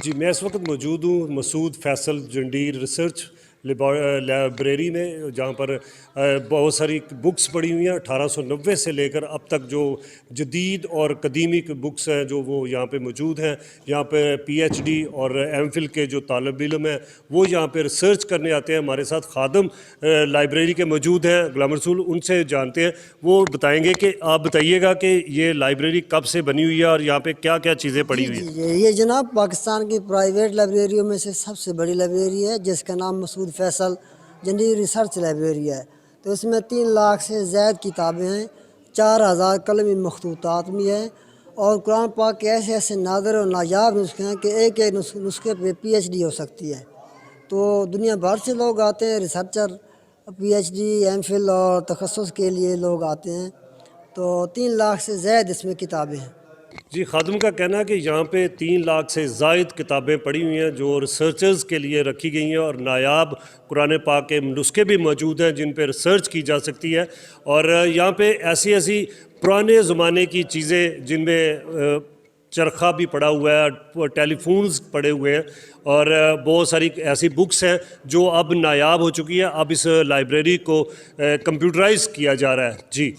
جی میں اس وقت موجود ہوں مسعود فیصل جنڈیر ریسرچ لائبریری میں، جہاں پر بہت ساری بکس پڑھی ہوئی ہیں 1890 سے لے کر اب تک، جو جدید اور قدیمی بکس ہیں جو وہ یہاں پہ موجود ہیں۔ یہاں پہ پی ایچ ڈی اور ایم فل کے جو طالب علم ہیں وہ یہاں پہ ریسرچ کرنے آتے ہیں۔ ہمارے ساتھ خادم لائبریری کے موجود ہیں غلام رسول، ان سے جانتے ہیں، وہ بتائیں گے کہ آپ بتائیے گا کہ یہ لائبریری کب سے بنی ہوئی ہے اور یہاں پہ کیا کیا چیزیں پڑھی ہوئی ہیں؟ یہ جناب پاکستان کی پرائیویٹ لائبریریوں میں سے سب سے بڑی لائبریری ہے، جس کا نام مسعود فیصل جنڈیر ریسرچ لائبریری ہے۔ تو اس میں 3 لاکھ سے زائد کتابیں ہیں، 4000 قلمی مخطوطات بھی ہیں، اور قرآن پاک کے ایسے ایسے نادر اور نایاب نسخے ہیں کہ ایک نسخے پہ پی ایچ ڈی ہو سکتی ہے۔ تو دنیا بھر سے لوگ آتے ہیں، researcher, P H D, M Phil اور تخصص کے لیے لوگ آتے ہیں۔ تو 3 لاکھ سے زائد اس میں کتابیں ہیں۔ جی، خادم کا کہنا ہے کہ یہاں پہ 3 لاکھ سے زائد کتابیں پڑھی ہوئی ہیں جو ریسرچرز کے لیے رکھی گئی ہیں، اور نایاب قرآن پاک کے نسخے بھی موجود ہیں جن پہ ریسرچ کی جا سکتی ہے۔ اور یہاں پہ ایسی پرانے زمانے کی چیزیں جن میں چرخہ بھی پڑا ہوا ہے، ٹیلی فونز پڑے ہوئے ہیں، اور بہت ساری ایسی بکس ہیں جو اب نایاب ہو چکی ہیں۔ اب اس لائبریری کو کمپیوٹرائز کیا جا رہا ہے۔ جی